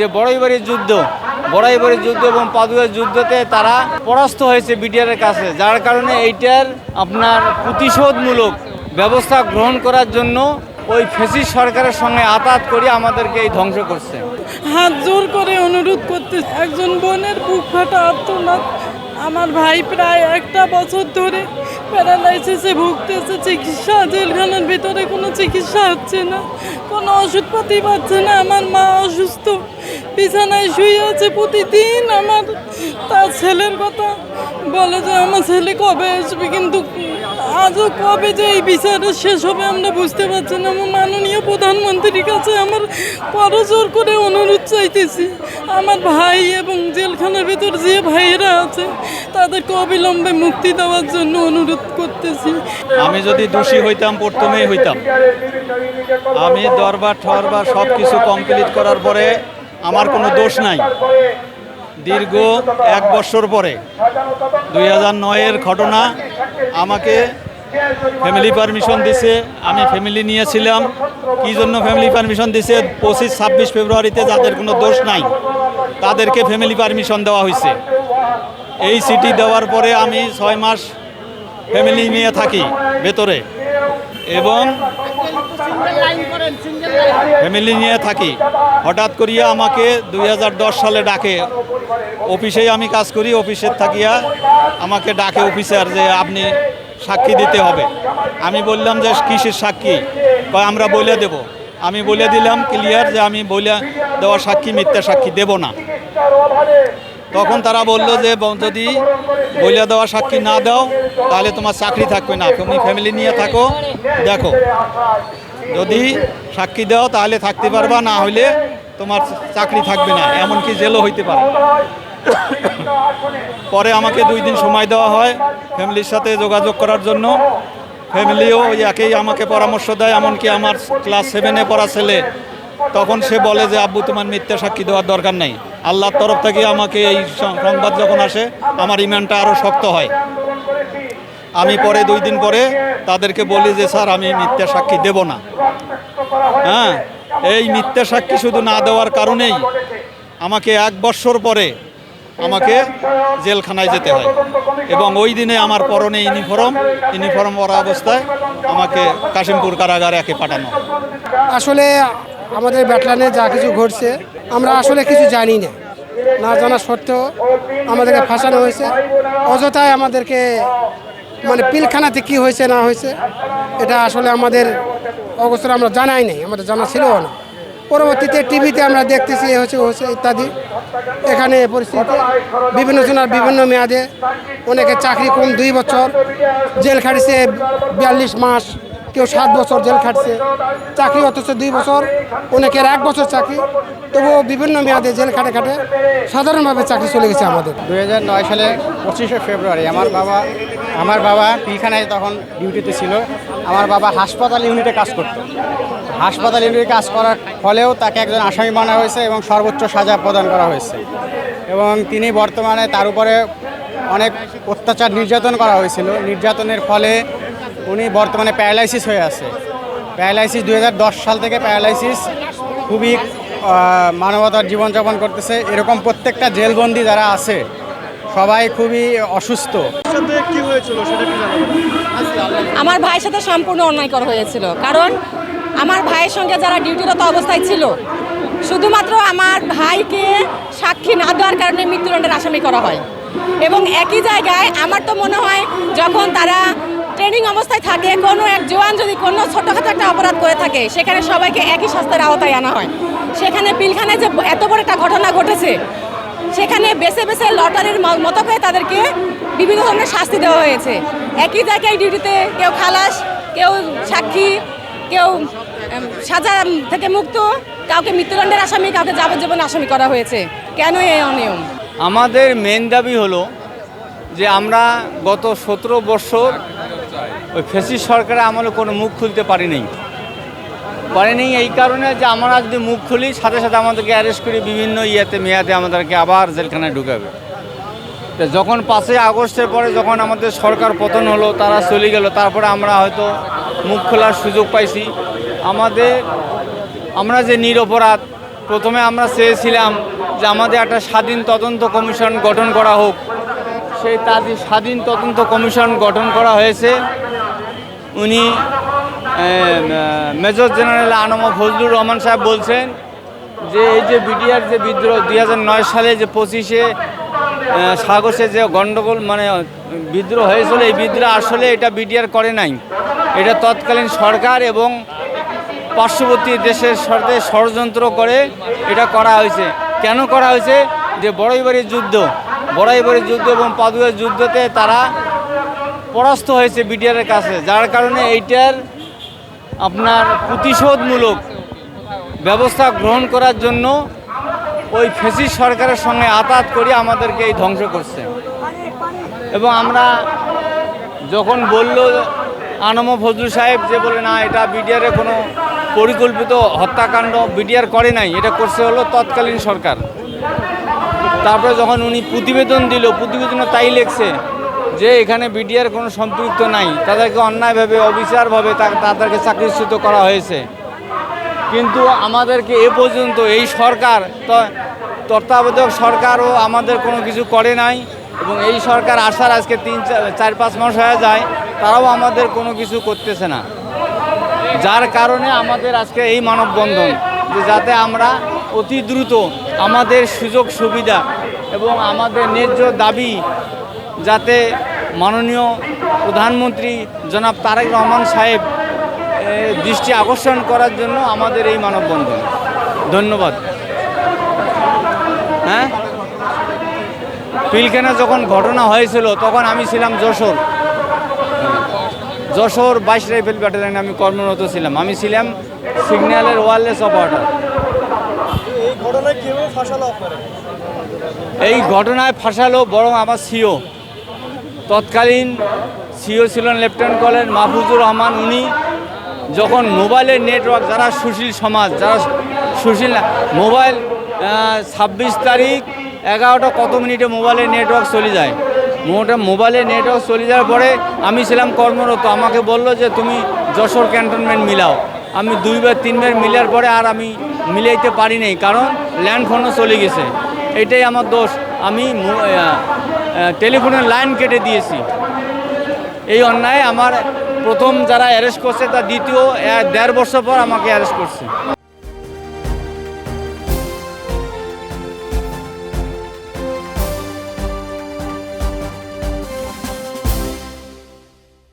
যে বড়াইবাড়ির যুদ্ধ এবং পাদুয়ার যুদ্ধতে তারা পরাস্ত হয়েছে বিডিআরের কাছে, যার কারণে এইটার আপনার প্রতিশোধমূলক ব্যবস্থা গ্রহণ করার জন্য ওই ফ্যাসিস্ট সরকারের সঙ্গে আতাত করে আমাদেরকে এই ধ্বংস করছে। হাত জোর করে অনুরোধ করতে, একজন বোনের বুক ফাটা আর্তনাদ। আমার ভাই প্রায় একটা বছর ধরে প্যারালাইসিসে ভুগতেছে, চিকিৎসা জেলখানার ভিতরে কোনো চিকিৎসা হচ্ছে না, কোনো ওষুধপাতি পাচ্ছে না। আমার মা অসুস্থ, বিছানায় শুয়ে আছে। প্রতিদিন আমার তার ছেলের কথা বলে যে আমার ছেলে কবে আসবে, কিন্তু আজও কবে যে এই বিচারের শেষ হবে আমরা বুঝতে পারছি না। আমার মাননীয় প্রধানমন্ত্রীর কাছে আমার করজোর করে অনুরোধ চাইতেছি, আমার ভাই এবং জেলখানার ভিতর যে ভাইয়েরা আছে তাদেরকে অবিলম্বে মুক্তি দেওয়ার জন্য অনুরোধ করতেছি। আমি যদি দোষী হইতাম প্রথমেই হইতাম। আমি দরবার সব কিছু কমপ্লিট করার পরে আমার কোনো দোষ নাই। দীর্ঘ 1 বছর পরে 2009-এর ঘটনা, আমাকে ফ্যামিলি পারমিশন দিছে। আমি ফ্যামিলি নিয়েছিলাম। কী জন্য ফ্যামিলি পারমিশন দিছে? 25-26 ফেব্রুয়ারিতে যাদের কোনো দোষ নাই তাদেরকে ফ্যামিলি পারমিশন দেওয়া হয়েছে। এই সিটি দেওয়ার পরে আমি 6 মাস ফ্যামিলি নিয়ে থাকি ভেতরে, এবং ফ্যামিলি নিয়ে থাকি। হঠাৎ করিয়া আমাকে 2010 সালে ডাকে, অফিসেই আমি কাজ করি, অফিসের থাকিয়া আমাকে ডাকে অফিসার যে আপনি সাক্ষী দিতে হবে। আমি বললাম যে কিসের সাক্ষী? কয় আমরা বলে দেব। আমি বলে দিলাম ক্লিয়ার যে আমি বলে দেওয়া সাক্ষী মিথ্যা সাক্ষী দেব না। তখন তারা বলল যে যদি বলে দেওয়া সাক্ষী না দাও তাহলে তোমার চাকরি থাকবে না, তুমি ফ্যামিলি নিয়ে থাকো, দেখো যদি সাক্ষী দাও তাহলে থাকতে পারবা, না হলে তোমার চাকরি থাকবে না, এমনকি জেলও হইতে পারে। পরে আমাকে 2 দিন সময় দেওয়া হয় ফ্যামিলির সাথে যোগাযোগ করার জন্য। ফ্যামিলিও ওই একই আমাকে পরামর্শ দেয়, এমনকি আমার ক্লাস 7-এ পড়া ছেলে তখন সে বলে যে আব্বু তোমার মিথ্যা সাক্ষী দেওয়ার দরকার নেই। আল্লাহর তরফ থেকে আমাকে এই সংবাদ যখন আসে আমার ইমানটা আরও শক্ত হয়। আমি পরে 2 দিন পরে তাদেরকে বলি যে স্যার আমি মিথ্যা সাক্ষী দেব না। হ্যাঁ, এই মিথ্যা সাক্ষী শুধু না দেওয়ার কারণেই আমাকে 1 বছর পরে আমাকে জেলখানায় যেতে হয়, এবং ওই দিনে আমার পরনে ইউনিফর্ম পরা অবস্থায় আমাকে কাশিমপুর কারাগারে পাঠানো। আসলে আমাদের ব্যাটলানে যা কিছু ঘটছে আমরা আসলে কিছু জানি না, না জানা সত্ত্বেও আমাদেরকে ফাঁসানো হয়েছে। অযথায় আমাদেরকে মানে পিলখানাতে কি হয়েছে না হয়েছে এটা আসলে আমাদের অবস্থা আমরা জানাই নাই, আমাদের জানা ছিলও না। পরবর্তীতে টিভিতে আমরা দেখতেছি হয়েছে ইত্যাদি। এখানে পরিস্থিতি বিভিন্ন জনের বিভিন্ন মেয়াদে, অনেকে চাকরি কম 2 বছর জেল খাটছে, 42 মাস, কেউ 7 বছর জেল খাটছে চাকরি, অথচ 2 বছর, অনেকের 1 বছর চাকরি, তবুও বিভিন্ন মেয়াদে জেল খাটে সাধারণভাবে চাকরি চলে গেছে আমাদের। 2009 সালে 25শে ফেব্রুয়ারি আমার বাবা পিলখানায় তখন ডিউটিতে ছিল। আমার বাবা হাসপাতাল ইউনিটে কাজ করতো। হাসপাতাল ইউনিটে কাজ করার ফলেও তাকে একজন আসামি মানা হয়েছে এবং সর্বোচ্চ সাজা প্রদান করা হয়েছে, এবং তিনি বর্তমানে তার উপরে অনেক অত্যাচার নির্যাতন করা হয়েছিল। নির্যাতনের ফলে উনি বর্তমানে প্যারালাইসিস হয়ে আছে। 2010 সাল থেকে প্যারালাইসিস, খুবই মানবতার জীবনযাপন করতেছে। এরকম প্রত্যেকটা জেলবন্দি যারা আছে সবাই খুবই অসুস্থ। আমার ভাইয়ের সাথে সম্পূর্ণ অন্যায় করা হয়েছিল, কারণ আমার ভাইয়ের সঙ্গে যারা ডিউটিরত অবস্থায় ছিল, শুধুমাত্র আমার ভাইকে সাক্ষী না দেওয়ার কারণে মৃত্যুদণ্ডের আসামি করা হয়। এবং একই জায়গায় আমার তো মনে হয় যখন তারা ট্রেনিং অবস্থায় থাকে, কোনো এক জওয়ান যদি কোনো ছোটোখাটো একটা অপরাধ করে থাকে সেখানে সবাইকে একই শাস্তির আওতায় আনা হয়। সেখানে পিলখানায় যে এত বড় একটা ঘটনা ঘটেছে, সেখানে বেছে লটারির মতো করে তাদেরকে বিভিন্ন ধরনের শাস্তি দেওয়া হয়েছে। একই জায়গায় ডিউটিতে কেউ খালাস, কেউ সাক্ষী, কেউ সাজা থেকে মুক্ত, কাউকে মৃত্যুদণ্ডের আসামি, কাউকে যাবজ্জীবন আসামি করা হয়েছে। কেন এই অনিয়ম? আমাদের মেন দাবি হলো যে আমরা গত 17 বছর ওই ফ্যাসিস্ট সরকারের আমলে কোনো মুখ খুলতে পারিনি। এই কারণে যে আমরা যদি মুখ খুলি সাথে সাথে আমাদেরকে অ্যারেস্ট করে বিভিন্ন মেয়াদে আমাদেরকে আবার জেলখানায় ঢুকাবে। তো যখন 5ই আগস্টের পরে যখন আমাদের সরকার পতন হলো, তারা চলে গেল, তারপরে আমরা হয়তো মুখ খোলার সুযোগ পাইছি। আমরা যে নিরপরাধ প্রথমে আমরা চেয়েছিলাম যে আমাদের একটা স্বাধীন তদন্ত কমিশন গঠন করা হোক। সেই তাদের স্বাধীন তদন্ত কমিশন গঠন করা হয়েছে। উনি মেজর জেনারেল আনম ফজলুর রহমান সাহেব বলছেন যে এই যে বিডিআর যে বিদ্রোহ 2009 সালে যে 25শে সাগসে যে গণ্ডগোল মানে বিদ্রোহ হয়েছিল, এই বিদ্রোহ আসলে এটা বিডিআর করে নাই, এটা তৎকালীন সরকার এবং পার্শ্ববর্তী দেশের সাথে ষড়যন্ত্র করে এটা করা হয়েছে। কেন করা হয়েছে? যে বড়াইবাড়ির যুদ্ধ এবং পাদুয়ার যুদ্ধতে তারা পরাস্ত হয়েছে বিডিআরের কাছে, যার কারণে এইটার আপনার প্রতিশোধমূলক ব্যবস্থা গ্রহণ করার জন্য ওই ফ্যাসিস্ট সরকারের সঙ্গে আতাত করে আমাদেরকে এই ধ্বংস করছে। এবং আমরা যখন বলল আনম ফজলুল সাহেব যে বলে না এটা বিডিআরের কোনো পরিকল্পিত হত্যাকাণ্ড বিডিআর করে নাই, এটা করছে হলো তৎকালীন সরকার। তারপরে যখন উনি প্রতিবেদন দিল, প্রতিবেদনে তাই লেখছে যে এখানে বিডিআর কোনো সম্পৃক্ত নাই, তাদেরকে অন্যায়ভাবে অবিচারভাবে তাদেরকে চাকরিচ্যুত করা হয়েছে। কিন্তু আমাদেরকে এ পর্যন্ত এই সরকার তত্ত্বাবধায়ক সরকারও আমাদের কোনো কিছু করে নাই, এবং এই সরকার আসার আজকে 3-4-5 মাস হয়ে যায়, তারাও আমাদের কোনো কিছু করতেছে না। যার কারণে আমাদের আজকে এই মানববন্ধন, যে যাতে আমরা অতি দ্রুত আমাদের সুযোগ সুবিধা এবং আমাদের ন্যায্য দাবি যাতে মাননীয় প্রধানমন্ত্রী জনাব তারেক রহমান সাহেব দৃষ্টি আকর্ষণ করার জন্য আমাদের এই মানববন্ধন। ধন্যবাদ। হ্যাঁ, পিলখানা যখন ঘটনা হয়েছিল তখন আমি ছিলাম যশোর 22 রাইফেল ব্যাটালিয়নে আমি কর্মরত ছিলাম। আমি ছিলাম সিগন্যালের ওয়্যারলেস অপারেটর। এই ঘটনায় ফাঁসালো বরং আমার সিও, তৎকালীন সিও ছিলেন লেফটেন্যান্ট কর্নেল মাহফুজুর রহমান। উনি যখন মোবাইলের নেটওয়ার্ক, যারা সুশীল সমাজ, যারা সুশীল মোবাইল 26 তারিখ 11টা কত মিনিটে মোবাইলের নেটওয়ার্ক চলে যায়। মোবাইলের নেটওয়ার্ক চলে যাওয়ার পরে আমি ছিলাম কর্মরত, আমাকে বললো যে তুমি যশোর ক্যান্টনমেন্ট মিলাও। আমি 2-3 মিলার পরে আর আমি মিলাইতে পারি নাই, কারণ ল্যান্ডফোনও চলে গেছে। এটাই আমার দোষ, আমি টেলিফোনের লাইন কেটে দিয়েছি। এই অন্যায় আমার প্রথম যারা অ্যারেস্ট করছে তার দ্বিতীয় 1.5 বছর পর আমাকে অ্যারেস্ট করছে।